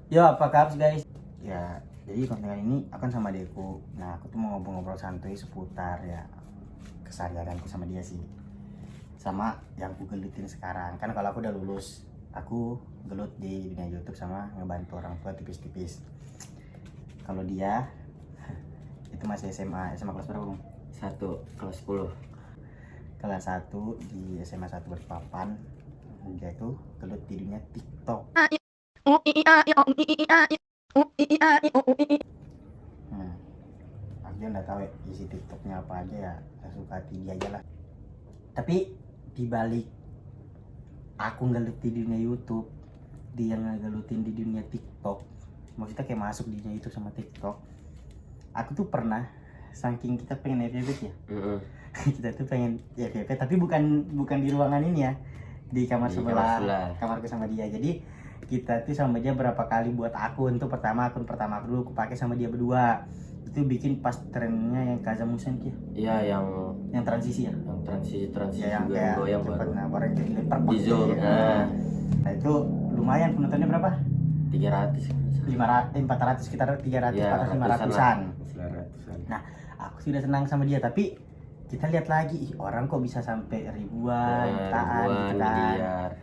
Yo, apa kabar guys? Ya, jadi konten kali ini akan sama Deku. Nah, aku tuh mau ngobrol-ngobrol santuy seputar ya keseharianku sama dia sih. Sama yang aku gelutin sekarang. Kan kalau aku udah lulus, aku gelut di dunia YouTube sama ngebantu orang tua tipis-tipis. Kalau dia itu masih SMA kelas berapa, Bang? Kelas 10. Kelas 1 di SMA 1 Balikpapan. Dia itu gelut di dunia TikTok. Hmm. Aku juga nggak tahu ya, isi TikToknya apa aja ya, saya suka hati dia aja lah. Tapi dibalik aku ngelut di dunia YouTube, dia ngelutin di dunia TikTok, maksudnya kayak masuk di dunia YouTube sama TikTok. Aku tuh pernah, saking kita pengen FYP ya, kita tuh pengen FYP tapi bukan di ruangan ini ya, di kamar sebelah, kamarku sama dia. Jadi kita tuh sama dia berapa kali buat akun tuh. Akun pertama aku dulu aku pakai sama dia berdua. Itu bikin pas trennya yang Kaza Musen kia. Iya, yang transisi ya. Yang transisi Ya, yang juga kayak goyang cepet, baru. nah baru jadi leper Di zone. Nah itu lumayan, penontonnya berapa? 300. 400, sekitar 300 Ya, atau 500-an. Nah, aku sudah senang sama dia, tapi kita lihat lagi, orang kok bisa sampai ribuan, jutaan gitu kan.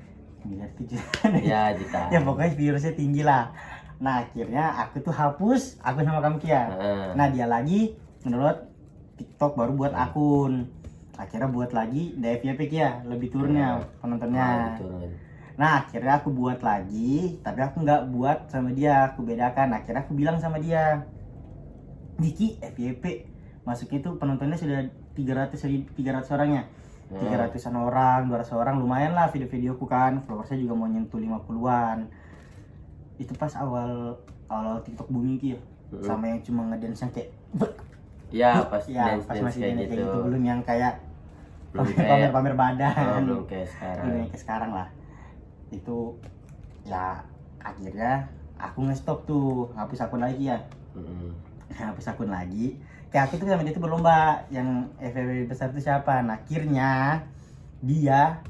Miliar 7 Ya, jutaan. Ya pokoknya viewersnya tinggi lah. Nah akhirnya aku tuh hapus akun sama kamu Kia. Nah dia lagi mendownload TikTok baru buat akun. Akhirnya buat lagi DFYP Kia, lebih turunnya penontonnya. Nah akhirnya aku buat lagi, tapi aku nggak buat sama dia, aku bedakan. Akhirnya aku bilang sama dia, Diki FYP masuk itu penontonnya sudah 300 orangnya. 300-an orang, 200 orang, lumayan lah video-videoku kan. Followersnya juga mau nyentuh 50-an. Itu pas awal TikTok booming ya. Sama yang cuma ngedance yang kayak ya, pas ya, dance pas masih kayak gitu. gitu. Belum yang kayak pamer badan. Belum kayak sekarang. Belum yang kayak sekarang lah. Itu ya akhirnya aku nge-stop tuh, hapus akun lagi ya. Hapus akun lagi. Kayak aku tuh sama dia tuh berlomba yang FWB besar itu siapa. Nah akhirnya dia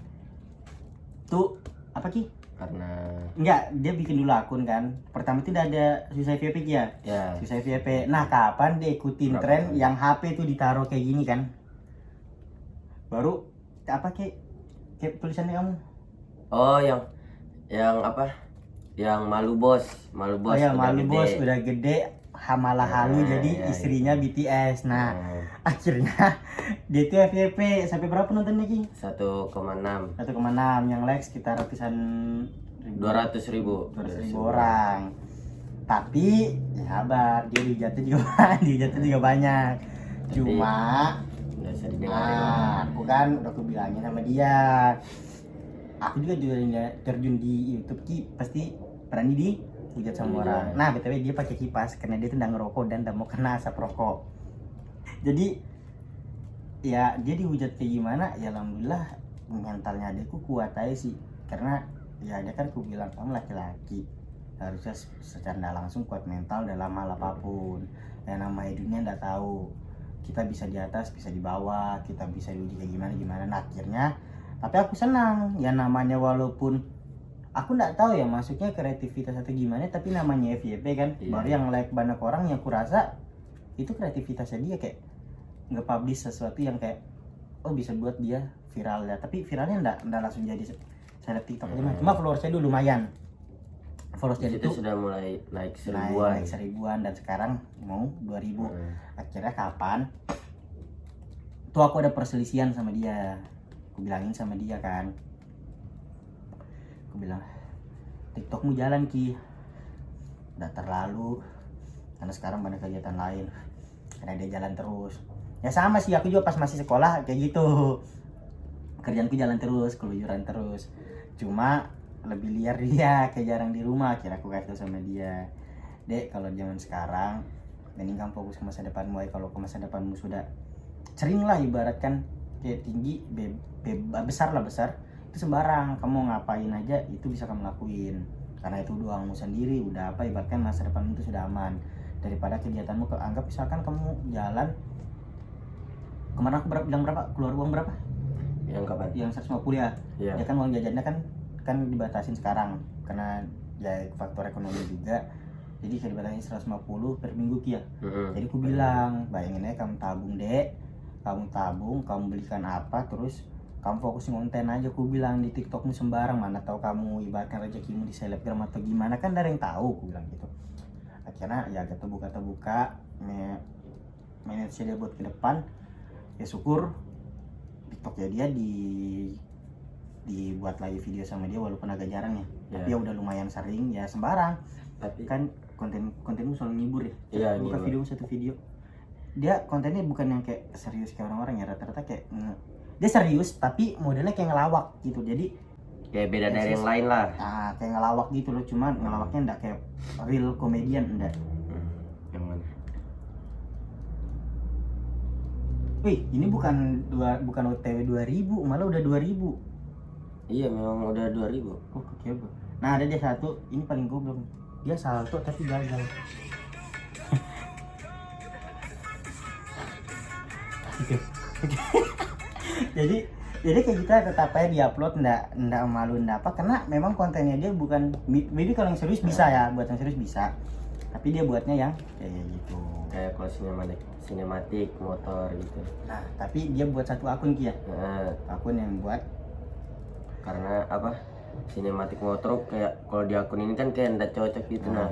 tuh apa Ki? Karena enggak, dia bikin dulu akun kan. Pertama itu udah ada susah FYP ya. Susah FYP. Nah kapan dia ikutin tren yang HP tuh ditaruh kayak gini kan. Baru apa kayak tulisannya kamu? Oh, yang apa? Yang malu bos. Oh ya, malu bos udah gede, malah halu jadi istrinya BTS. Nah akhirnya dia tuh FYP sampai berapa nontonnya Ki? 1,6 yang like sekitar ratusan ribu, 200.000 orang. Tapi ya sabar, dia dihujat juga banyak. Cuma nggak bisa didengarin. aku kan udah aku bilangin sama dia, aku juga terjun di YouTube Ki, pasti berani dihujat sama orang. Nah btw dia pakai kipas karena dia tuh udah ngerokok dan udah mau kena asap rokok. Jadi ya dia dihujat kayak gimana ya, alhamdulillah mentalnya adekku kuat aja sih. Karena ya dia kan aku bilang kamu laki-laki harusnya secara nggak langsung kuat mental dalam hal apapun. Yang namanya dunia nggak tahu, kita bisa di atas bisa di bawah, kita bisa diuji kayak gimana. Nah akhirnya tapi aku senang ya, namanya walaupun aku nggak tahu ya masuknya kreativitas atau gimana, tapi namanya FYP kan. Baru yang like banyak orang, yang kurasa itu kreativitasnya dia, kayak nge-publish sesuatu yang kayak oh bisa buat dia viral ya. Tapi viralnya nggak langsung jadi seleb TikTok aja. Cuma followersnya dulu lumayan. Followersnya itu sudah mulai naik seribuan dan sekarang mau 2000. Akhirnya kapan tuh aku ada perselisihan sama dia, aku bilangin sama dia kan, aku bilang TikTokmu jalan Ki, udah terlalu, karena sekarang banyak kegiatan lain. Karena dia jalan terus ya, sama sih aku juga pas masih sekolah kayak gitu, kerjaanku jalan terus, keluyuran terus. Cuma lebih liar dia, kayak jarang di rumah. Akhirnya aku kasih tau sama dia, Dek kalau zaman sekarang mending kamu fokus ke masa depanmu aja. Kalau ke masa depanmu sudah sering lah ibaratkan kayak tinggi besar itu sembarang kamu ngapain aja itu bisa kamu lakuin, karena itu doangmu sendiri. Udah apa ibaratkan masa depanmu itu sudah aman daripada kegiatanmu. Anggap misalkan kamu jalan kemarin aku bilang berapa, keluar uang berapa yang kapan? Yang 150 ya. Ya kan uang jajannya kan dibatasin sekarang karena ya faktor ekonomi juga. Jadi kayak dibatasi 150 per minggu Ki ya. Mm-mm. Jadi aku bilang, bayangin aja kamu tabung dek, kamu belikan apa, terus kamu fokusin konten aja. Aku bilang di TikTokmu sembarang, mana tahu kamu ibaratkan rezekimu di selebgram atau gimana, kan ada yang tahu. Aku bilang gitu. Akhirnya ya terbuka manage dia buat ke depan. Ya syukur TikToknya dia dibuat lagi video sama dia walaupun agak jarang ya. Tapi ya udah lumayan sering ya, sembarang. Tapi kan kontenmu selalu ngibur ya. Iya, buka ngibur. video satu video. Dia kontennya bukan yang kayak serius kayak orang-orang ya, rata-rata kayak dia serius tapi modelnya kayak ngelawak gitu. Jadi Kayak beda ya, dari yang lain lah. kayak ngelawak gitu loh, cuman ngelawaknya enggak kayak real comedian, enggak. Yang mana? Wih, ini bukan OTW 2000, malah udah 2000. Iya, memang udah 2000. Oh, kecil. Nah, ada dia satu, ini paling goblok. Dia salto tapi gagal. Gitu. jadi kayak kita tetap aja diupload, ndak malu ndak apa, karena memang kontennya dia bukan, maybe kalau yang serius bisa ya, buat yang serius bisa, tapi dia buatnya yang kayak gitu. Kayak kalau sinematik motor gitu. Nah, tapi dia buat satu akun Ki ya, Nah, akun yang buat karena apa? Sinematik motor kayak kalau di akun ini kan kayak ndak cocok gitu. Nah,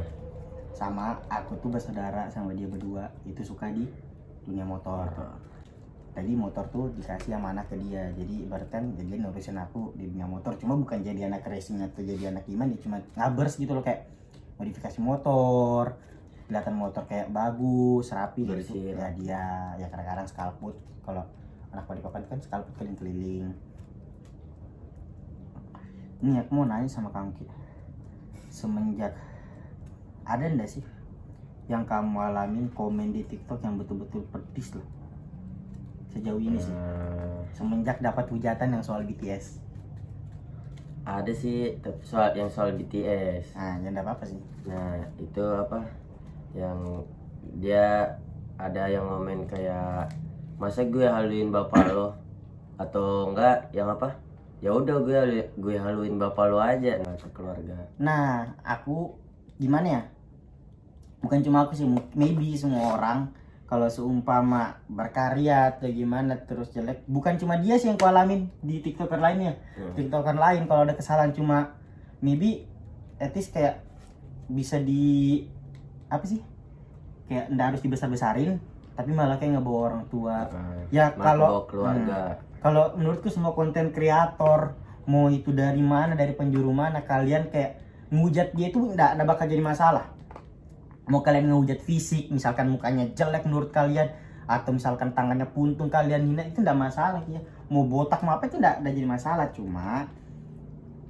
sama aku tuh bersaudara sama dia berdua, itu suka di dunia motor. Tadi motor tuh dikasih amanah ke dia, jadi ibaratkan dia nurusin aku di dunia motor, cuma bukan jadi anak racing atau jadi anak gimana, cuma ngabers gitu loh, kayak modifikasi motor, kelihatan motor kayak bagus, rapi gitu. Bersih. Ya dia ya kadang-kadang skalput, kalau anak papan kan skalput keliling-keliling. Ini aku mau nanya sama kamu Ki, semenjak ada ndak sih yang kamu alamin komen di TikTok yang betul-betul pedis loh sejauh ini sih, semenjak dapat hujatan yang soal BTS? Ada sih, tapi soal BTS. Nah, ya enggak apa-apa sih. Nah, itu apa? Yang dia ada yang komen kayak, masa gue haluin bapak lo, atau enggak yang apa? Ya udah gue haluin bapak lo aja, nah, ke keluarga. Nah, aku gimana ya? Bukan cuma aku sih, maybe semua orang kalau seumpama berkarya atau gimana terus jelek, bukan cuma dia sih yang ku alamin di TikToker lainnya. TikToker lain kalau ada kesalahan cuma maybe etis kayak bisa di apa sih? Kayak ndak harus dibesar-besarin, tapi malah kayak ngebawa orang tua. Ya kalau keluarga. Kalau menurutku semua konten kreator, mau itu dari mana, dari penjuru mana, kalian kayak ngehujat dia itu ndak bakal jadi masalah. Mau kalian ngehujat fisik, misalkan mukanya jelek menurut kalian, atau misalkan tangannya puntung kalian hina, itu ndak masalah ya. Mau botak mau apa itu ndak jadi masalah. Cuma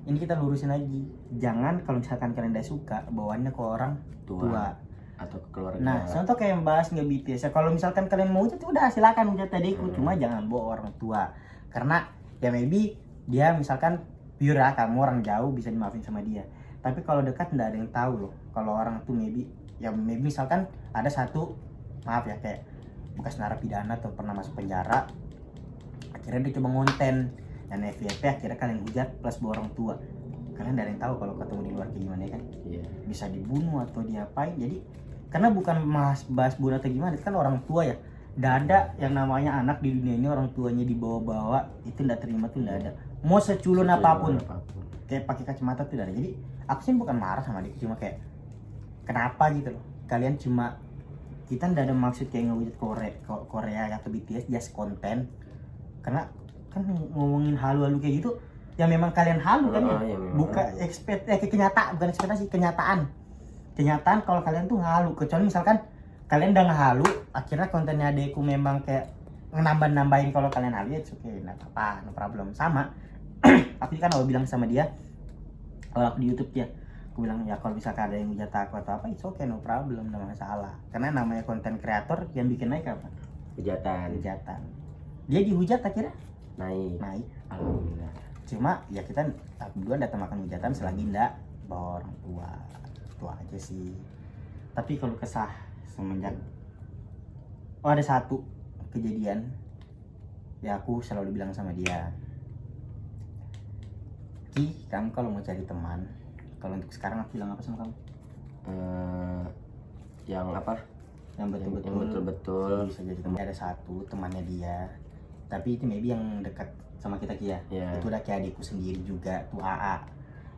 ini kita lurusin lagi, jangan kalau misalkan kalian ndak suka bawaannya ke orang tua atau ke keluarga. Nah, contoh kayak yang bahas nggak BTS ya, kalau misalkan kalian mau hujat udah silakan hujat adikku, cuma jangan bawa orang tua, karena ya maybe dia misalkan pure ya, kamu orang jauh bisa dimaafin sama dia, tapi kalau dekat nggak ada yang tahu loh. Kalau orang tuh maybe misalkan ada satu, maaf ya, kayak bekas narapidana atau pernah masuk penjara, akhirnya dia coba ngonten dan FYP, akhirnya kalian hujat plus bawa orang tua, kalian nggak ada yang tahu kalau ketemu di luar kayak gimana ya kan. Bisa dibunuh atau diapain. Jadi karena bukan bahas bunuh atau gimana, itu kan orang tua ya. Nggak ada yang namanya anak di dunia ini orang tuanya dibawa-bawa itu nggak terima tuh, nggak ada. Mau seculun apapun, kayak pakai kacamata tuh nggak ada. Jadi aku sih bukan marah sama dia, cuma kayak kenapa gitu loh. Kalian cuma, kita nggak ada maksud kayak ngehujat Korea atau BTS, just konten. Karena kan ngomongin halu-halu kayak gitu, yang memang kalian halu kan ya, bukan kenyataan kalau kalian tuh ngalu. Kecuali misalkan kalian udah ngehalu, akhirnya kontennya adekku memang kayak nambah-nambahin kalau kalian halu, ya oke, nggak apa-apa, no problem. Sama aku kan mau bilang sama dia, kalau aku di YouTube ya, aku bilang ya kalau misalkan ada yang hujat aku atau apa, it's okay, no problem, nggak masalah. Karena namanya konten kreator, yang bikin naik apa? Hujatan. Dia dihujat akhirnya naik. Alhamdulillah. Cuma ya kita berdua datang makan hujatan selagi ndak bawa orang tua, itu aja sih. Tapi kalau kesah semenjak ada satu kejadian ya, aku selalu bilang sama dia, Ki, kamu kalau mau cari teman, Kalau untuk sekarang aku bilang apa sama kamu? Yang apa? Yang betul-betul bisa jadi teman. Ada satu temannya dia, tapi itu maybe yang dekat sama kita Kia. Iya. Itu udah kayak adikku sendiri juga tuh AA.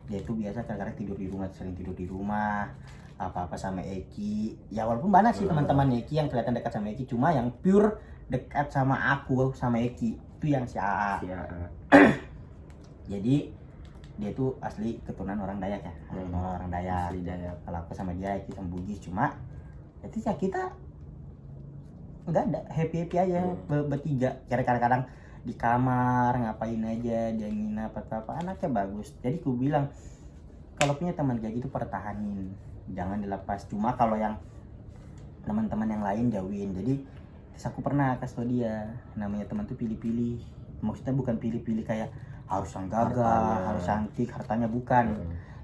Dia tuh biasa kadang-kadang tidur di rumah, sering tidur di rumah, apa-apa sama Eki. Ya walaupun banyak sih teman-teman Eki yang kelihatan dekat sama Eki, cuma yang pure dekat sama aku sama Eki itu yang si AA. Jadi dia tuh asli keturunan orang Dayak ya, orang Dayak. Asli Dayak. Kalau aku sama dia Eki sama Bugis, cuma itu ya kita nggak ada happy aja bertiga. Kadang-kadang di kamar ngapain aja, dia nginap apa anaknya bagus. Jadi aku bilang kalau punya teman kayak gitu pertahanin, jangan dilepas. Cuma kalau yang teman-teman yang lain jauhin. Jadi terus aku pernah kasih tau dia, namanya teman tuh pilih-pilih. Maksudnya bukan pilih-pilih kayak harus yang gagah, harus cantik, hartanya bukan.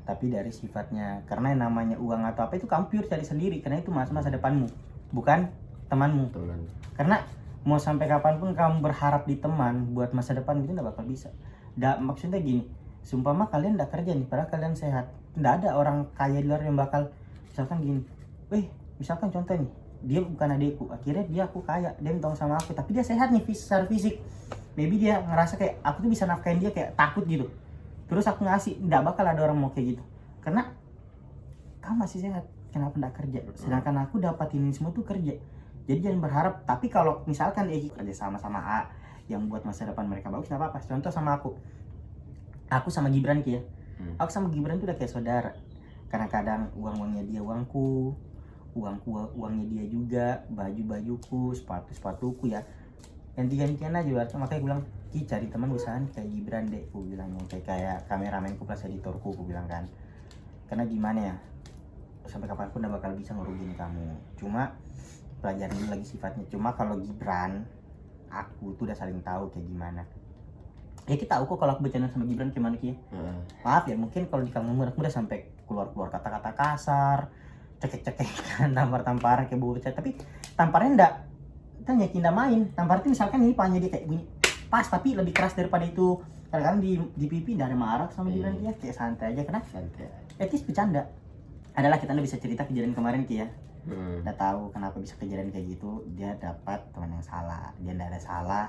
Tapi dari sifatnya. Karena yang namanya uang atau apa itu kamu pure cari sendiri, karena itu masa depanmu, bukan temanmu. Karena mau sampai kapanpun kamu berharap di teman buat masa depan itu nggak bakal bisa. Maksudnya gini, sumpama kalian udah kerja nih, padahal kalian sehat, nggak ada orang kaya di luar yang bakal misalkan gini, misalkan contoh nih, dia bukan adikku, akhirnya dia aku kaya, dia minta sama aku, tapi dia sehat nih secara fisik, maybe dia ngerasa kayak aku tuh bisa nafkain dia, kayak takut gitu, terus aku ngasih, nggak bakal ada orang mau kayak gitu, karena kamu masih sehat, kenapa nggak kerja? Sedangkan aku dapatin ini semua tuh kerja. Jadi jangan berharap. Tapi kalau misalkan kerja sama A yang buat masa depan mereka bagus, nggak apa-apa. Contoh sama aku sama Gibran Ki ya. Aku sama Gibran tuh udah kayak saudara. Kadang-kadang uangnya dia uangku uangnya dia juga, baju-bajuku, sepatuku ya. Ganti-gantian aja berarti. Makanya gue bilang, Ki cari teman usahaan kayak Gibran deh, gue bilang, yang kayak kameramenku plus editorku, gue bilang kan. Karena gimana ya, sampai kapanpun udah bakal bisa ngerugiin kamu. Cuma pelajarin dulu lagi sifatnya. Cuma kalau Gibran, aku tuh udah saling tahu kayak gimana. Ya kita tahu kok kalau aku bercanda sama Gibran gimana Ki. Maaf ya, mungkin kalau di kamu udah sampai keluar kata-kata kasar, cekek-cekekan, tampar-tamparan kayak bocah. Tapi tamparnya enggak, kita nyakin main. Tampar itu misalkan ini pahanya dia kayak bunyi pas, tapi lebih keras daripada itu. Kadang-kadang di pipi dari marah sama Gibran Ki ya, kayak santai aja, karena etis bercanda. Adalah kita bisa cerita kejadian kemarin Ki ya. Udah tahu kenapa bisa kejadian kayak gitu, dia dapat teman yang salah, dia nggak ada salah,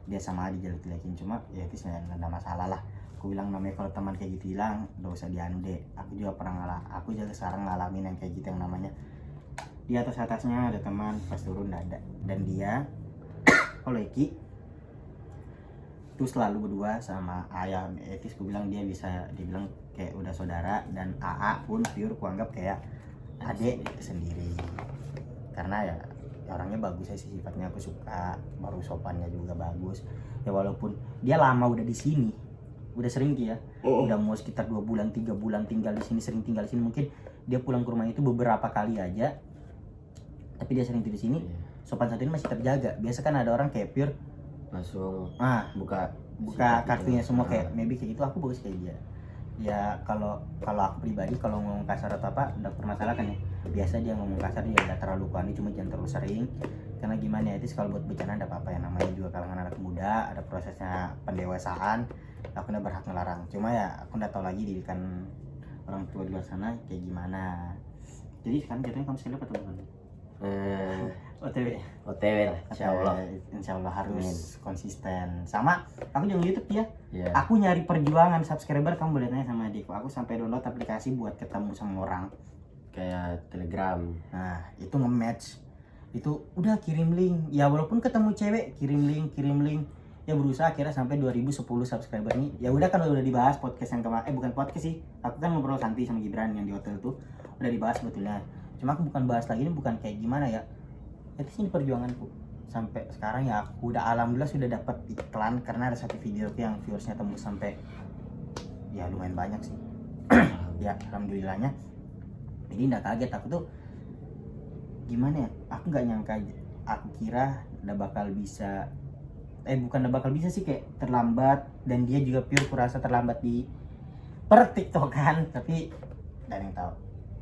dia sama dijelek-jelekin, cuma ya itu nggak ada masalah lah. Aku bilang namanya kalau teman kayak gitu hilang, udah usah dianu deh. Aku juga pernah aku juga sekarang ngalamin yang kayak gitu, yang namanya di atasnya ada teman, pas turun nggak ada. Dan dia kalau Eki tuh selalu berdua sama ayah etis. Aku bilang dia bisa dibilang kayak udah saudara, dan AA pun pure ku anggap kayak adik sendiri, karena ya orangnya bagus sih sifatnya, aku suka, baru sopannya juga bagus ya. Walaupun dia lama udah di sini, udah sering Ki ya, udah mau sekitar 2 bulan 3 bulan tinggal di sini, sering tinggal di sini. Mungkin dia pulang ke rumah itu beberapa kali aja, tapi dia sering di sini. Sopan santun masih terjaga. Biasa kan ada orang kayak pure langsung buka kartunya semua, kayak maybe kayak gitu. Aku bagus kayak dia ya. Kalau aku pribadi, kalau ngomong kasar atau apa udah permasalahan ya, biasa dia ngomong kasar, dia udah terlalu kuani, cuma jangan terlalu sering. Karena gimana ya, itu kalau buat bercanda ada apa-apa ya, namanya juga kalangan anak muda, ada prosesnya pendewasaan. Aku udah berhak ngelarang, cuma ya aku udah tahu lagi didikan orang tua di luar sana kayak gimana. Jadi sekarang jatuhnya kamu seleb atau bukan? OTW lah, insya Allah harus konsisten. Sama aku juga YouTube ya. Aku nyari perjuangan subscriber, kamu boleh tanya sama adikku. Aku sampai download aplikasi buat ketemu sama orang kayak Telegram. Nah itu nge-match, itu udah kirim link ya, walaupun ketemu cewek kirim link ya, berusaha akhirnya sampai 2010 subscriber nih. Ya udah kan udah dibahas podcast yang kemarin, bukan podcast sih, aku kan ngobrol santai sama Gibran yang di hotel tuh, udah dibahas sebetulnya. Cuma aku bukan bahas lagi, ini bukan kayak gimana ya, itu sih perjuanganku sampai sekarang ya. Aku udah alhamdulillah sudah dapat iklan, karena ada satu video yang viewersnya tembus sampai ya lumayan banyak sih. Ya alhamdulillahnya. Jadi nggak kaget aku tuh, gimana ya, aku nggak nyangka aja. Aku kira udah bakal bisa, bukan udah bakal bisa sih, kayak terlambat. Dan dia juga pure kurasa terlambat di per TikTok kan, tapi nggak ada yang tahu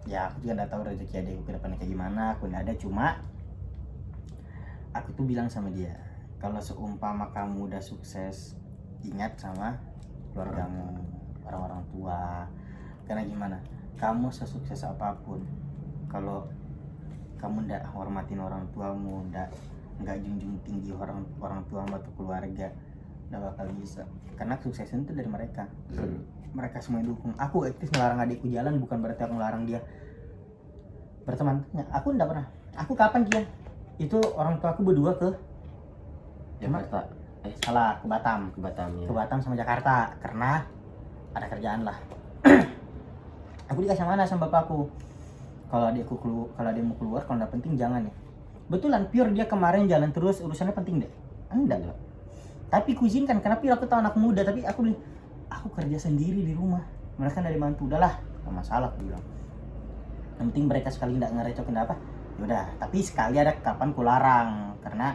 ya. Aku juga nggak tahu rezeki adikku ke depannya kayak gimana, aku nggak ada. Cuma aku tuh bilang sama dia, kalau seumpama kamu udah sukses, ingat sama keluargamu, orang-orang tua. Karena gimana, kamu sesukses apapun kalau kamu ndak hormatin orang tuamu, nggak junjung tinggi orang tuamu atau keluarga, nggak bakal bisa. Karena kesuksesan itu dari mereka. Mereka semua dukung. Aku aktif ngelarang adikku jalan bukan berarti aku ngelarang dia berteman. Aku ndak pernah. Aku kapan dia itu orang tua aku berdua ke Jakarta. salah, ke Batam. Ke Batam ya. Ke Batam sama Jakarta karena ada kerjaan lah. Aku dikasih mana sama bapakku, kalau dia mau keluar, kalau nggak penting jangan ya. Betulan pure dia kemarin jalan terus, urusannya penting deh? Enggak. Tapi kuizinkan karena pure aku tahu anak muda, tapi aku bilang aku kerja sendiri di rumah, mereka dari mantu, udahlah nggak masalah aku bilang. Yang penting mereka sekali nggak ngerecokin apa, yaudah. Tapi sekali ada kapan ku larang, karena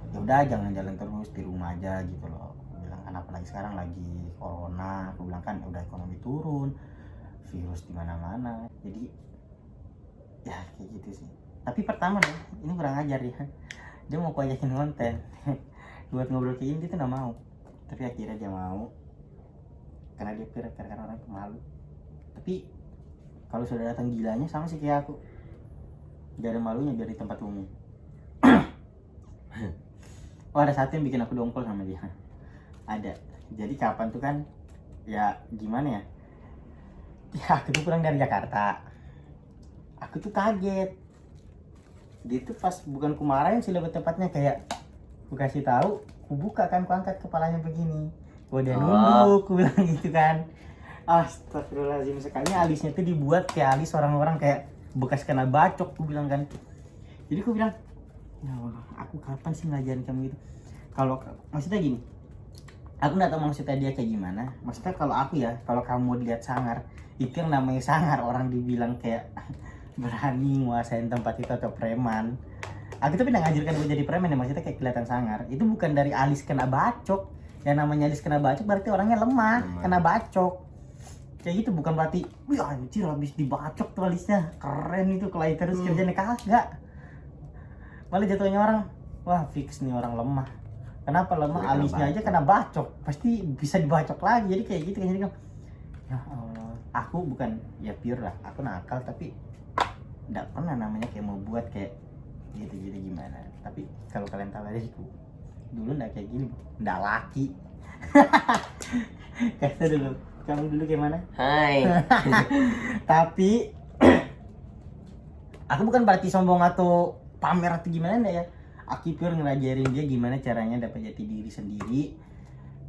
yaudah jangan jalan terus di rumah aja gitu loh. Aku bilang kan apalagi sekarang lagi corona, aku bilang kan udah ekonomi turun, virus di mana-mana, jadi ya kayak gitu sih. Tapi pertama nih, ini kurang ajar ya, dia mau aku ajakin konten buat ngobrol kayak gini, dia tuh nggak mau. Tapi akhirnya dia mau karena dia karena orang pemalu. Tapi kalau sudah datang gilanya sama sih kayak aku, gak ada malunya biar di tempat umum. Oh ada satu yang bikin aku dongkol sama dia. Ada. Jadi kapan tuh kan, ya gimana ya, aku tuh pulang dari Jakarta, aku tuh kaget. Dia tuh pas bukan kumarahin sih lebih tepatnya, kayak ku kasih tahu, ku buka kan, ku angkat kepalanya begini, dia nunduk, ku bilang gitu kan. Astagfirullahaladzim, sekali alisnya tuh dibuat kayak alis orang-orang kayak bekas kena bacok, ku bilang kan. Jadi ku bilang, ya Allah, aku kapan sih ngajarin kamu gitu? Kalau maksudnya gini, aku nggak tahu maksudnya dia kayak gimana. Maksudnya kalau aku ya, kalau kamu lihat sangar, itu yang namanya sangar, orang dibilang kayak berani nguasain tempat itu atau preman. Aku tuh pernah ngajarkan gue jadi preman ya, maksudnya kayak kelihatan sangar. Itu bukan dari alis kena bacok. Yang namanya alis kena bacok berarti orangnya lemah. Kena bacok. Kayak gitu, bukan berarti, wih anjir habis dibacok tuh alisnya, keren itu kalau terus kerjanya, kagak. Malah jatuhnya orang, wah fix nih orang lemah. Kenapa lemah? Alisnya aja kena bacok, pasti bisa dibacok lagi. Jadi kayak gitu kan. Jadi kan, ya Allah, aku bukan ya pure lah, aku nakal tapi nggak pernah namanya kayak mau buat kayak gitu gimana. Tapi kalau kalian tahu aja aku dulu nggak kayak gini, nggak laki. Kata dulu, kamu dulu kayak mana? Hai. Tapi aku bukan berarti sombong atau pamer atau gimana ya. Aku pure ngelajarin dia gimana caranya dapat jati diri sendiri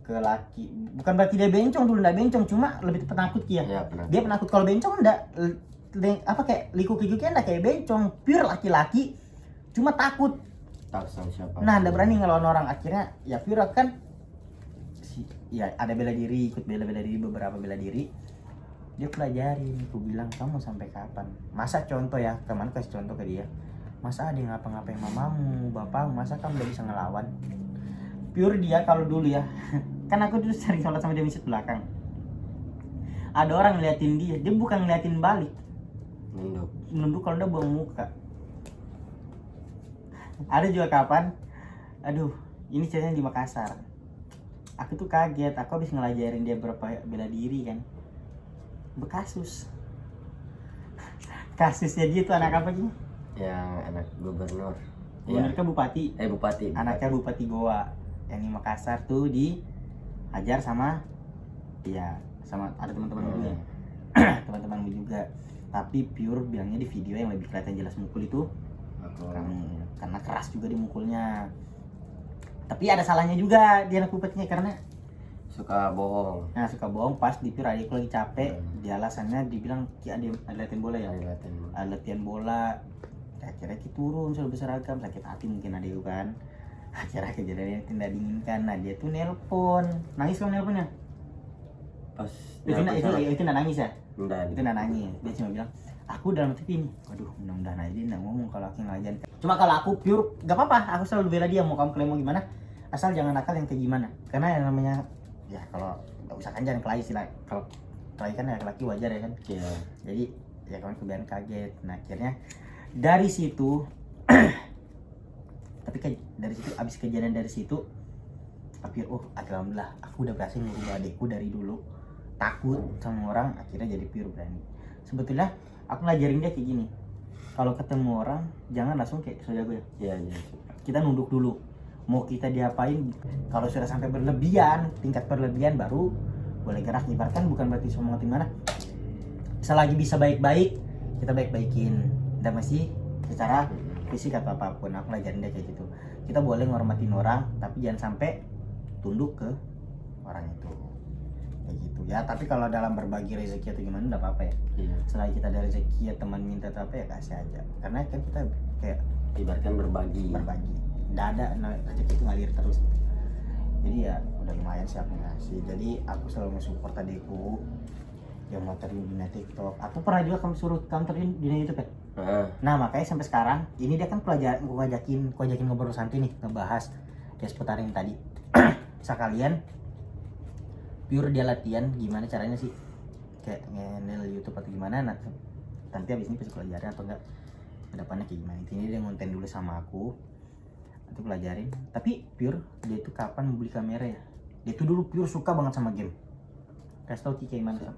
ke laki. Bukan berarti dia bencong, dulu nggak bencong, cuma lebih penakut ya. Dia penakut. Kalau bencong enggak apa kayak liku-likunya enggak kayak bencong, pure laki-laki cuma takut. Tak sama siapa. Nah, enggak berani ngelawan orang. Akhirnya ya pure kan ya ada bela diri, ikut bela diri, beberapa bela diri. Dia pelajarin, aku bilang kamu sampai kapan? Masa contoh ya, kemana kasih contoh ke dia. Masa ada yang ngapa-ngapain mamamu, bapakmu, masa kamu udah bisa ngelawan? Pure dia kalau dulu ya, kan aku dulu sering sholat sama dia masjid belakang. Ada orang ngeliatin dia bukan ngeliatin balik, nunduk kalau udah buang muka. Ada juga kapan, aduh ini ceritanya di Makassar. Aku tuh kaget, aku habis ngelajarin dia berapa bela diri kan, bekasus. Kasusnya dia tuh anak apa sih? Yang anak gubernur. Gubernur ke bupati. Bupati. Anaknya bupati Goa. Yang di Makassar tuh diajar sama sama ada teman-teman gue. Teman-teman gue juga. Tapi pure bilangnya di video yang lebih kelihatan jelas mukul itu kamu, karena keras juga dimukulnya. Tapi ada salahnya juga dia anak bupatinya karena suka bohong. Nah suka bohong pas di pure adikku lagi capek. Dia alasannya dibilang ada latihan bola ya. Ada latihan bola. Akhirnya kita turun sudah berseragam, sakit hati mungkin adikku kan. Akhirnya kejadian yang tidak diinginkan. Nah dia tuh nelpon, nangis kamu nelponnya? Pas itu nggak nangis ya? Enggak. Itu nggak nangis. Dia cuma bilang, aku dalam hati ini, waduh mudah-mudahan aja dia nggak ngomong kalau aku ngelajan. Cuma kalau aku pure, gak apa-apa. Aku selalu bela dia, mau kamu klaim mau gimana, asal jangan nakal yang kayak gimana. Karena yang namanya, ya kalau nggak usah kan jangan kelahi sih lah. Kalau kelahi kan ya laki wajar ya kan. Iya. Jadi ya kawan kebiasaan kaget. Nah akhirnya dari situ tapi dari situ abis kejadian dari situ akhir alhamdulillah aku udah berhasil merubah adikku dari dulu takut sama orang, akhirnya jadi pure berani. Sebetulnya aku ngajarin dia kayak gini, kalau ketemu orang jangan langsung kayak so jago ya. Iya, iya. Kita nunduk dulu, mau kita diapain. Kalau sudah sampai berlebihan, tingkat berlebihan baru boleh gerak. Ibaratkan bukan berarti semua mana, selagi bisa baik-baik kita baik-baikin, dan masih secara fisik atau apapun. Aku ngajarin dia kayak gitu, kita boleh ngormatin orang tapi jangan sampai tunduk ke orang itu, kayak gitu ya. Tapi kalau dalam berbagi rezeki atau gimana enggak apa-apa ya. Iya. Selagi kita ada rezeki ya, teman minta atau apa ya kasih aja, karena kan kita kayak Ibaratkan berbagi. nggak ada rezeki itu ngalir terus. Jadi ya udah lumayan sih aku ngasih. Jadi aku selalu nge-support adikku yang mau terjun di dunia TikTok. Aku pernah juga kamu suruh kamu terjun di dunia YouTube kan. Heeh. Nah makanya sampai sekarang ini dia kan pelajaran, aku ajakin ngobrol santai nih, ngebahas ya seputar yang tadi. Sekalian pure dia latihan gimana caranya sih kayak nge-handle YouTube atau gimana. Nanti abis ini pasti pelajarin atau enggak kedepannya kayak gimana. Intinya dia ngonten dulu sama aku, nanti pelajarin. Tapi pure dia itu kapan beli kamera ya, dia itu dulu pure suka banget sama game. Kasih tau Ki kayak gimana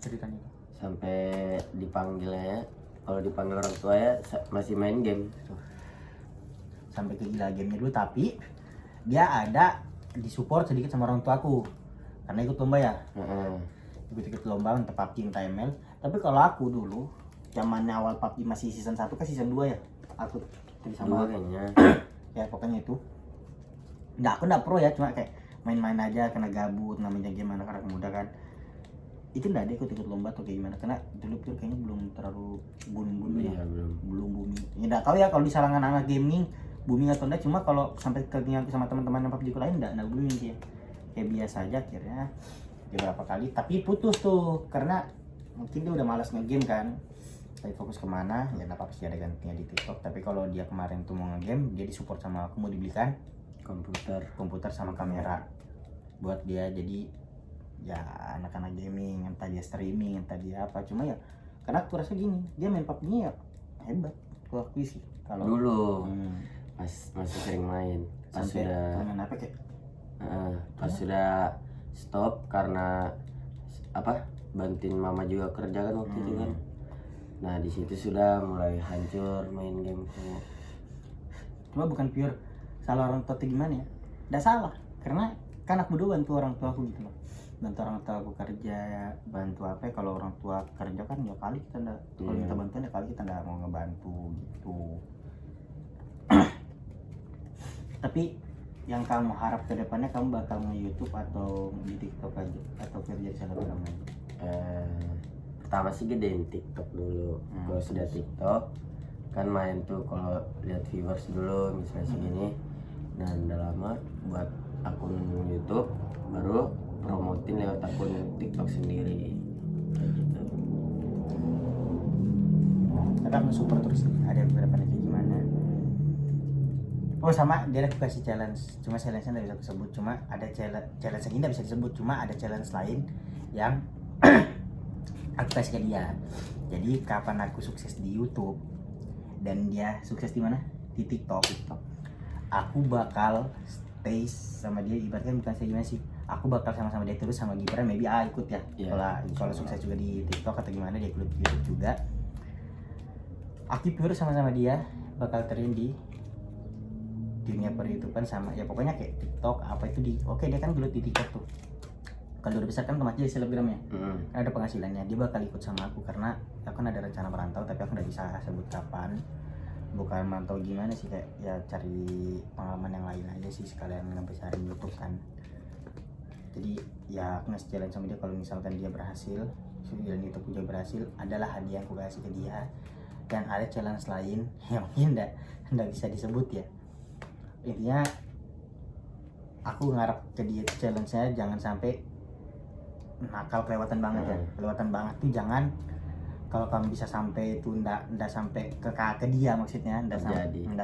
ceritanya. Sampai dipanggilnya ya, kalau dipanggil orang tua ya masih main game. Sampai ke gila gamenya dulu, tapi dia ada disupport sedikit sama orang tuaku karena ikut lomba ya. Heeh. Ikut lomba untuk PUBG entah ML. Tapi kalau aku dulu zamannya awal PUBG masih season 1 ke season 2 ya, aku sama Dua kayaknya. ya pokoknya itu. Aku nggak pro ya, cuma kayak main-main aja karena gabut, namanya game anak-anak muda kan. Itu nggak ada ikut lomba atau kayak gimana, karena dulu pure kayaknya belum terlalu booming Iya, ya. belum. Booming ya, nggak tahu ya kalau di salangan anak gaming booming atau enggak. Cuma kalau sampai ketinggalan sama teman-teman yang PUBG lain nggak booming sih ya. Kayak biasa aja akhirnya beberapa kali, tapi putus tuh karena mungkin dia udah malas ngegame kan, tapi fokus kemana ya. Nggak apa-apa sih ada gantinya di TikTok. Tapi kalau dia kemarin tuh mau ngegame, dia disupport sama aku, mau dibelikan komputer sama kamera buat dia. Jadi ya anak-anak gaming, entah dia streaming, entah dia apa. Cuma ya karena aku rasa gini, dia main PUBG nya ya hebat, aku akui sih. Kalau Dulu pas masih sering main. Pas sampai sudah main apa kayak pas sudah stop karena apa? Bantuin mama juga kerja kan waktu itu kan. Nah di situ sudah mulai hancur main gameku. cuma bukan pure salah orang tua atau gimana ya, nggak salah karena kan aku berdua bantu orang tua aku gitu loh, bantu orang tua aku kerja, bantu apa ya. Kalau orang tua kerja kan ya kali kita nggak, kalau minta bantuan ya kali kita nggak mau ngebantu gitu. Tapi yang kamu harap ke depannya, kamu bakal nge-YouTube atau di TikTok aja atau kerja selebgram aja? Pertama sih gedein TikTok dulu. Kalau sudah TikTok kan main tuh, kalau lihat viewers dulu misalnya segini, dan udah lama buat akun YouTube, baru promotin lewat akun TikTok sendiri kayak gitu. Tapi aku support terus sih, ada beberapa kayak gimana. Oh sama, dia aku kasih challenge, cuma challenge-nya nggak bisa aku sebut. Cuma ada challenge ini nggak bisa disebut, cuma ada challenge lain yang aku kasih ke dia. Jadi kapan aku sukses di YouTube dan dia sukses di mana, di TikTok, aku bakal stay sama dia. Ibaratnya bukan stay gimana sih, aku bakal sama dia terus sama Gibran. Maybe ikut ya, kalau sukses juga di TikTok atau gimana, dia ikut YouTube juga. Aku pure sama dia bakal terjun di dunia per YouTubean sama ya, pokoknya kayak TikTok apa itu dia kan gelut di TikTok tuh. Kalau udah besar kan otomatis jadi selebgram ya, kan ada penghasilannya. Dia bakal ikut sama aku karena aku kan ada rencana merantau, tapi aku nggak bisa sebut kapan. Bukan merantau gimana sih, kayak ya cari pengalaman yang lain aja sih, sekalian ngebesarin YouTube kan. Jadi ya aku ngasih challenge sama dia, kalau misalkan dia berhasil dan YouTube juga berhasil, adalah hadiah yang aku kasih ke dia. Dan ada challenge lain yang mungkin nggak bisa disebut ya. Intinya aku ngarep ke dia challenge-nya jangan sampai nakal, kelewatan banget ya. Kelewatan banget tuh jangan. Kalau kamu bisa sampai itu ndak sampai ke dia, maksudnya ndak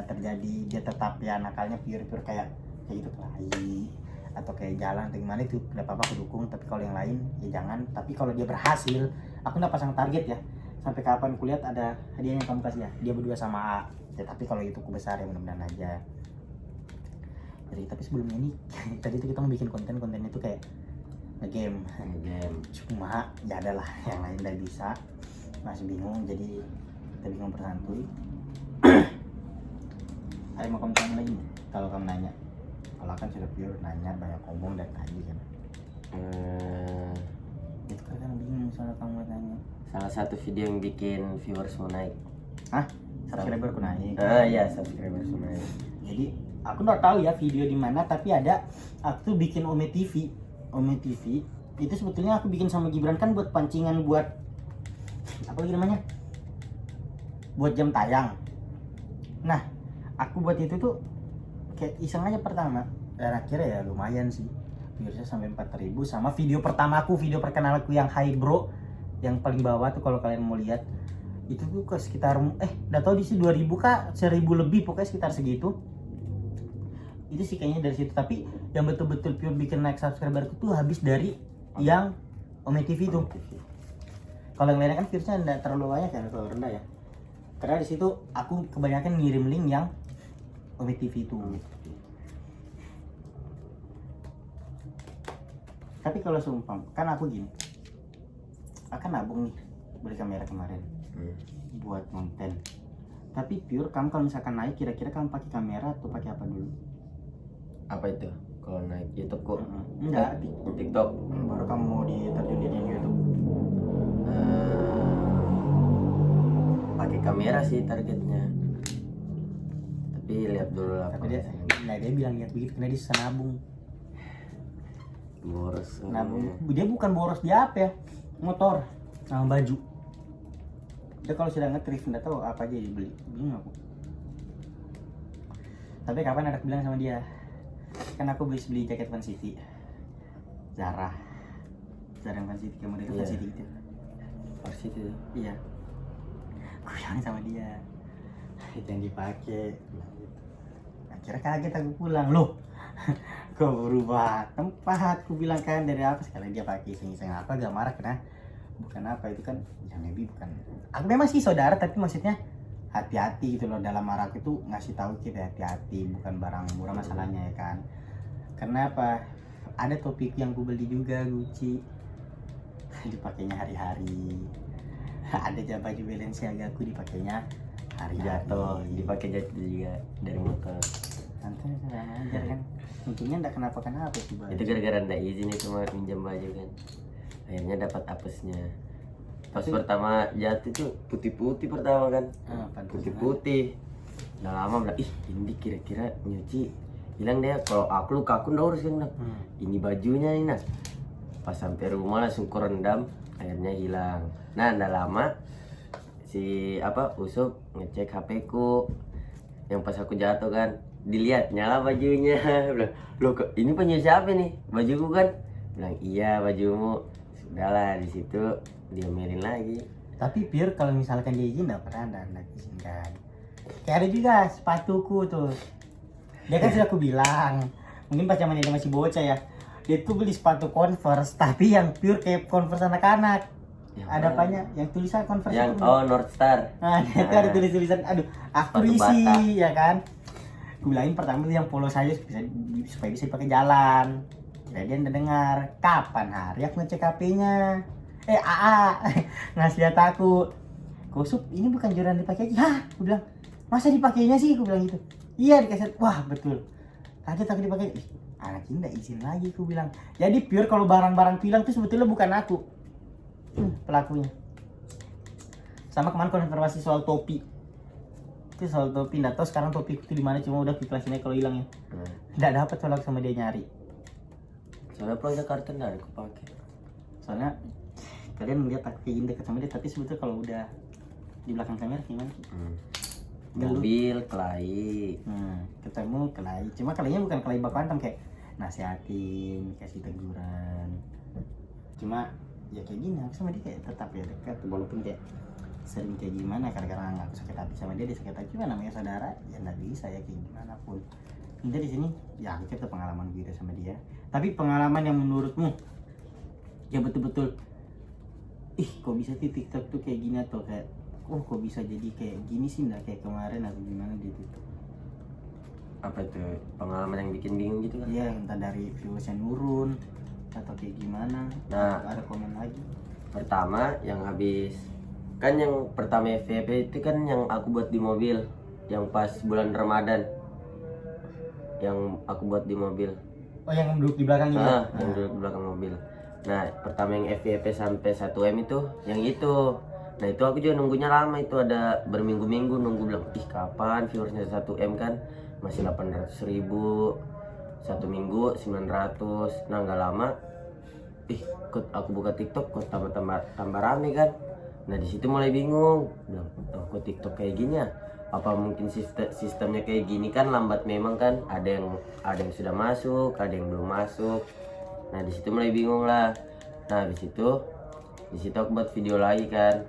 terjadi. Dia tetap ya nakalnya pure kayak gitu lagi, atau kayak jalan atau gimana, itu nggak apa-apa aku dukung. Tapi kalau yang lain ya jangan. Tapi kalau dia berhasil, aku nggak pasang target ya, sampai kapan kulihat ada hadiah yang kamu kasih ya, dia berdua sama A ya. Tapi kalau itu besar ya mudah-mudahan aja. Jadi tapi sebelumnya ini tadi tuh kita mau bikin kontennya tuh kayak game. Game. Cuma ya adalah yang lain udah bisa, masih bingung, jadi kita bingung bersantui. Ada mau kamu tanya lagi nih? Kalau kamu nanya, kalau kan sudah pure nanya banyak ngomong dari tadi kan. Itu kan bingung soal kamu tanya. Salah satu video yang bikin viewers mau naik. Hah? Subscriber aku naik. Iya, subscriber mau naik. Jadi aku nggak tahu ya video di mana, tapi ada aku tuh bikin Ome TV. Ome TV itu sebetulnya aku bikin sama Gibran kan buat pancingan, buat apa lagi namanya? Buat jam tayang. Nah, aku buat itu tuh kayak iseng aja pertama. Dan akhirnya ya lumayan sih. Viewersnya sampai 4.000 sama video pertamaku, video perkenalanku yang Hi Bro, yang paling bawah tuh kalau kalian mau lihat. Itu tuh ke sekitar udah tau di sini 2.000 kah, 1.000 lebih, pokoknya sekitar segitu. Itu sih kayaknya dari situ. Tapi yang betul-betul pure bikin naik subscriber itu habis dari yang Ome TV tuh. Kalau yang lainnya kan viewersnya enggak terlalu banyak ya, terlalu rendah ya. Karena di situ aku kebanyakan ngirim link yang Ome TV itu. Tapi kalau seumpam, kan aku gini, akan nabung nih beli kamera kemarin buat konten. Tapi pure kamu kalau misalkan naik, kira-kira kamu pakai kamera atau pakai apa dulu? Apa itu? Kalau naik YouTube kok? Enggak, TikTok. baru kamu mau diterjun di YouTube. Pakai kamera sih targetnya. Tapi lihat dulu lah. Tapi dia bilang lihat begitu karena dia susah nabung. Boros. Nabung. Dia bukan boros, dia apa ya? Motor sama baju. Dia kalau sudah nge-thrift nggak tahu apa aja dibeli. Bingung aku. Tapi kapan ada bilang sama dia, kan aku beli jaket Van City, Zara Van City, kamu dari Van City gitu. Van City ya? Iya. Aku bilang sama dia, jangan dipakai. Akhirnya kaget aku pulang, loh kok berubah tempat? Aku bilang kan dari apa, sekali dia pakai iseng-iseng apa, gak marah karena bukan apa itu kan, ya maybe bukan. Aku memang sih saudara, tapi maksudnya hati-hati gitu loh, dalam marah aku tuh ngasih tahu kita hati-hati, bukan barang murah masalahnya ya kan. Karena apa? Ada topik yang gue beli juga Gucci, dipakainya hari-hari. Ada baju Balenciaga aku dipakainya hari-hari. Jatuh, dipakai jatuh juga dari motor. Nanti kurang ajar kan. Untungnya enggak kenapa-kenapa sih baju. Itu gara-gara ndak izin itu mah pinjam baju kan. Akhirnya dapat apesnya. Pas pertama jatuh tuh putih-putih pertama kan. Putih-putih. Udah lama bilang, ih ini kira-kira nyuci hilang deh. Kalau aku luka aku ndak urus kan. Ini bajunya nih nah. Pas sampai rumah langsung kurendam, akhirnya hilang. Nah, ndak lama si Usop ngecek HP ku. Yang pas aku jatuh kan, dilihat nyala bajunya. Bilang, "Loh, ini punya siapa nih? Bajuku kan?" Bilang, "Iya, bajumu." Sudahlah, di situ diomelin lagi. Tapi pure kalau misalkan dia izin enggak pernah ada izinkan. Kayak ada juga sepatuku tuh. Dia kan sudah aku bilang, mungkin pas zaman dia masih bocah ya. Dia tuh beli sepatu Converse, tapi yang pure kayak Converse anak-anak. Ada apanya? Yang tulisan Converse yang itu. North Star. Nah, itu ada tulisan. Aduh, aku isi ya kan. Gue bilangin pertama itu yang polos aja supaya bisa dipakai jalan. Kira dia udah dengar. Kapan hari aku ngecek HP-nya? Ngasih lihat aku. Kusup, ini bukan Jordan dipakai aja. Hah? Gue bilang, masa dipakainya sih? Gue bilang gitu. Iya dikasih. Wah betul. Kaget aku dipakai. Anak ini nggak izin lagi. Gue bilang. Jadi pure kalau barang-barang hilang tuh sebetulnya bukan aku. Pelakunya. Sama kemarin konfirmasi soal topi. Itu soal topi, nggak tahu sekarang topi itu di mana, cuma udah ikhlasin aja kalau hilang ya. Nggak dapat soalnya sama dia nyari. Soalnya pulang Jakarta nggak ada kepake. Soalnya kalian melihat aku kayak gini dekat sama dia, tapi sebetulnya kalau udah di belakang kamera gimana? Mobil, kelahi. Ketemu kelahi. Cuma kelahinya bukan kelahi bak hantam, kayak nasihatin, kasih teguran. Cuma ya kayak gini, aku sama dia kayak tetap ya dekat, walaupun kayak sering kayak gimana, kadang-kadang aku sakit hati sama dia sakit hati, cuma namanya saudara ya nggak bisa ya kayak gimana pun. Intinya di sini ya aku cerita pengalaman gue sama dia, tapi pengalaman yang menurutmu ya betul-betul kok bisa sih TikTok tuh kayak gini, atau kayak kok bisa jadi kayak gini sih, nggak kayak kemarin atau gimana di TikTok. Apa itu pengalaman yang bikin bingung gitu kan? Iya, entah dari viewersnya nurun atau kayak gimana? Nah. Ada komen lagi. Pertama yang habis kan, yang pertama FYP itu kan yang aku buat di mobil, yang pas bulan Ramadan, yang aku buat di mobil. Oh, yang duduk di belakang itu. Yang duduk di belakang mobil. Nah, pertama yang FYP sampai 1M itu, yang itu. Nah, itu aku juga nunggunya lama, itu ada berminggu-minggu nunggu, bilang, ih kapan viewersnya 1M kan? Masih 800.000, 1 minggu 900. Nah, nggak lama, kok aku buka TikTok kok tambah rame kan. Nah, di situ mulai bingung, bilang, oh, kok TikTok kayak gini ya? Apa mungkin sistemnya kayak gini kan, lambat memang kan, ada yang sudah masuk, ada yang belum masuk. Nah, di situ mulai bingung lah. Nah, di situ aku buat video lagi kan.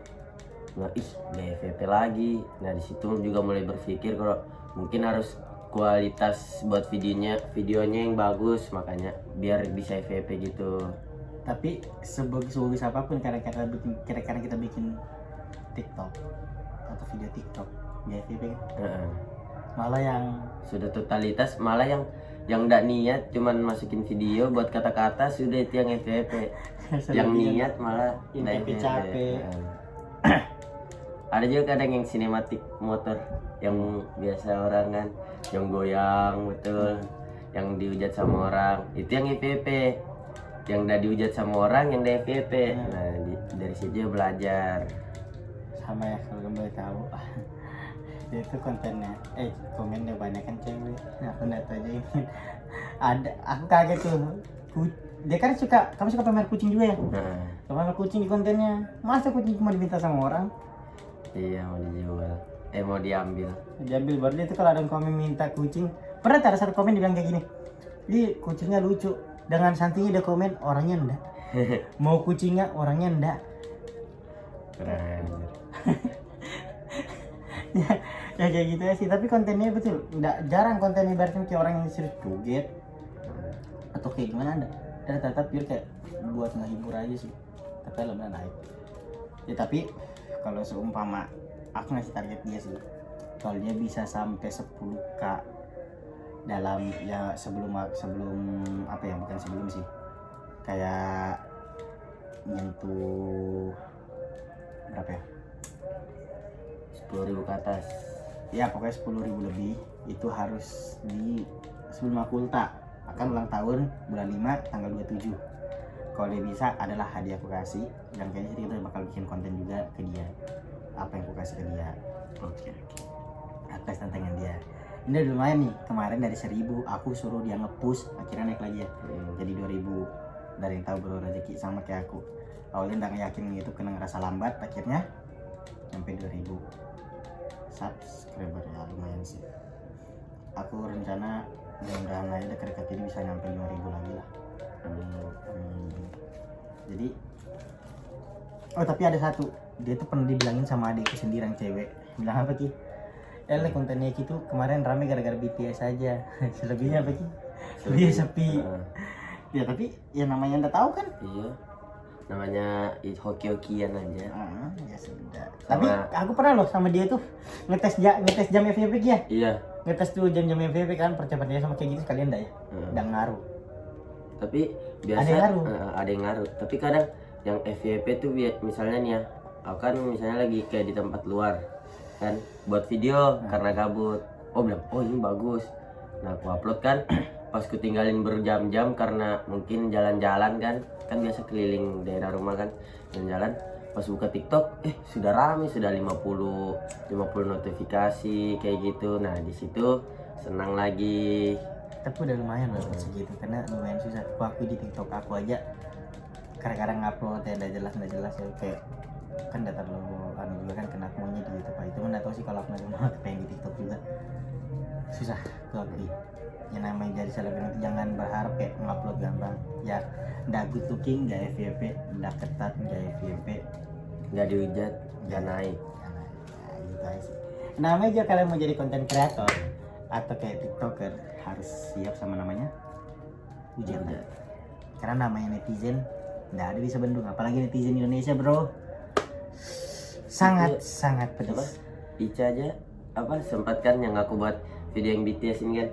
Nah, FYP lagi. Nah, di situ juga mulai berpikir kalau mungkin harus kualitas buat videonya yang bagus, makanya biar bisa FYP gitu. Tapi sebagus apapun kadang-kadang kita bikin TikTok atau video TikTok di FYP kan? Malah yang sudah totalitas, malah yang nggak niat cuman masukin video buat kata-kata, sudah itu yang FYP. Yang niat malah yang capek. Ada juga kadang yang sinematik motor yang biasa orang kan, yang goyang betul, yang dihujat sama orang, itu yang FYP. Yang udah dihujat sama orang yang udah FYP. Nah, dari situ belajar. Sama ya, kalau boleh tahu. Dia itu kontennya, komennya banyak kan cewek. Nah, aku nggak tahu aja. Aku kaget tuh. Dia kan kamu suka pamer kucing juga ya? Pamer kucing di kontennya. Masa kucing cuma diminta sama orang? Iya, mau dijual. Mau diambil. Diambil, baru dia tuh kalau ada yang komen minta kucing. Pernah ada satu komen dibilang kayak gini, "Ih, kucingnya lucu." Dengan santinya dia komen, orangnya enggak. Mau kucingnya, orangnya enggak. Keren. ya kayak gitu ya sih, tapi kontennya betul enggak, jarang kontennya ibaratnya kayak orang yang serius joget atau kayak gimana, enggak. Dan tetap pure kayak buat ngehibur aja sih. Tapi alhamdulillah naik. Ya tapi kalau seumpama aku ngasih target dia sih, kalau dia bisa sampai 10k dalam ya sebelum apa ya, bukan sebelum sih, kayak nyentuh berapa ya, 10.000 ke atas. Ya pokoknya 10.000 lebih, itu harus di sebelum aku akan ulang tahun bulan 5 tanggal 27. Kalau dia bisa adalah hadiah aku kasih, dan kayaknya sih kita bakal bikin konten juga ke dia, apa yang aku kasih ke dia. Oke. Aku kasih tantangan dia. Ini udah lumayan nih, kemarin dari 1.000 aku suruh dia nge-push, akhirnya naik lagi ya, jadi 2.000. Dari yang tahu baru rezeki, sama kayak aku awalnya nggak yakin gitu, kena ngerasa lambat, akhirnya sampai 2.000 subscriber ya, lumayan sih. Aku rencana mudah-mudahan aja dekat-dekat ini bisa nyampe 5.000 lagi lah. Jadi tapi ada satu, dia tuh pernah dibilangin sama adikku sendiri yang cewek, bilang apa Ki? Kontennya Ki tuh kemarin rame gara-gara BTS aja. Selebihnya apa Ki? Dia sepi. Ya tapi ya namanya anda tahu kan? Iya. Namanya hoki-hokian aja. Ya sudah. Tapi aku pernah loh sama dia tuh ngetes jam FYP ya. Iya. Ngetes tuh jam FYP kan, percepatannya sama kayak gitu sekalian dah ya. Dan ngaruh. Tapi biasa ada yang ngaruh. Tapi kadang yang FYP tuh misalnya nih ya, aku kan misalnya lagi kayak di tempat luar kan, buat video karena gabut. Bilang, ini bagus. Nah, aku upload kan. Pas ku tinggalin berjam-jam karena mungkin jalan-jalan kan biasa keliling daerah rumah kan, jalan-jalan, pas buka TikTok sudah rame, sudah 50 notifikasi kayak gitu. Nah, di situ senang lagi. Tapi udah lumayan loh segitu, karena lumayan susah. Aku di TikTok aku aja kadang-kadang ngupload ya nggak jelas ya, kayak kan udah terlalu juga kan, kena maunya di YouTube. Itu nggak tahu sih kalau aku mau pengen di TikTok juga susah gue akui. Yang namanya jadi selebgram jangan berharap kayak ngupload gampang ya, nggak good looking nggak FYP, nggak ketat nggak FYP, nggak dihujat nggak naik. Gitu aja sih. Namanya aja kalian mau jadi konten kreator atau kayak tiktoker harus siap sama namanya hujatan. Karena namanya netizen nggak ada bisa bendung, apalagi netizen Indonesia bro, sangat pedas. Ica aja sempat kan yang aku buat video yang BTS ini kan,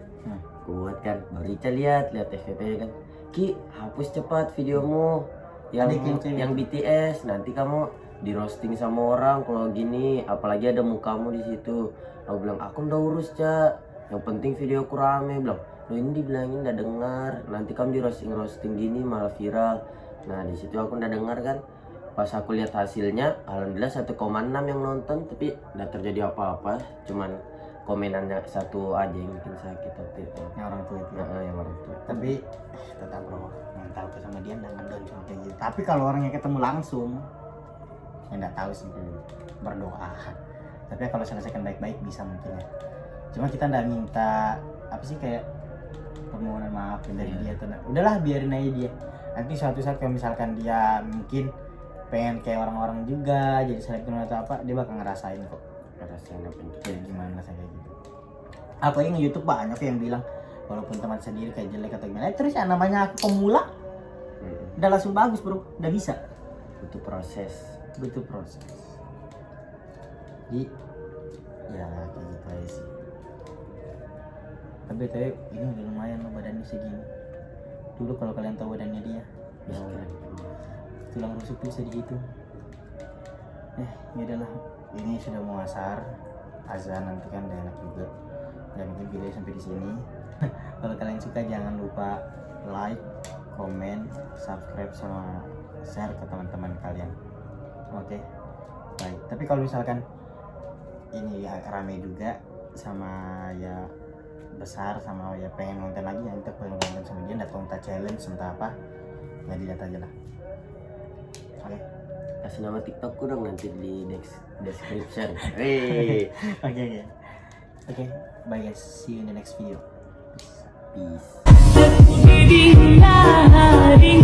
aku buat kan, baru Ica lihat FYP kan, Ki hapus cepat videomu yang Adik yang cewek. yang BTS, nanti kamu di roasting sama orang kalau gini, apalagi ada mukamu di situ. Aku bilang aku udah urus Cak, yang penting videoku rame. Bilang lo ini dibilangin udah dengar, nanti kamu di roasting gini malah viral. Nah di situ aku udah dengar kan. Pas aku lihat hasilnya, alhamdulillah 1,6 yang nonton, tapi nggak terjadi apa-apa, cuman komenannya satu aja yang bikin sakit waktu itu. Yang orang tua itu ya. Nah, yang orang tua. Tapi tetap bro, mental tuh sama dia nggak ngedon cuma kayak gitu. Tapi kalau orangnya ketemu langsung, ya nggak tahu sih, berdoa. Tapi kalau selesaikan baik-baik bisa mungkin ya. Cuma kita nggak minta apa sih kayak permohonan maaf dari dia tuh. Udahlah biarin aja dia. Nanti suatu saat kalau misalkan dia mungkin pengen kayak orang-orang juga jadi selebgram atau apa, dia bakal ngerasain kok. Ngerasain apa itu? Kayak gimana rasanya kayak gitu. Apalagi nge-YouTube banyak yang bilang walaupun teman sendiri kayak jelek atau gimana, terus ya namanya aku pemula udah langsung bagus bro, udah bisa. Butuh proses. Butuh proses. Jadi ya kayak gitu aja sih. Tapi ini udah lumayan loh badannya segini. Dulu kalau kalian tahu badannya dia, ya tulang rusuk bisa dihitung. Ya udahlah, ini sudah mau asar, azan nanti kan udah enak juga. Ya mungkin video sampai di sini. Kalau kalian suka jangan lupa like, komen, subscribe sama share ke teman-teman kalian. Oke, baik. Tapi kalau misalkan ini ya rame juga sama ya besar sama ya pengen nonton lagi, ya kita pengen nonton sama dia, datang entah challenge entah apa, ya dilihat aja lah. Oke. Kasih nama TikTokku dong nanti di description. Hey. Oke, bye guys, see you in the next video. Peace. Peace.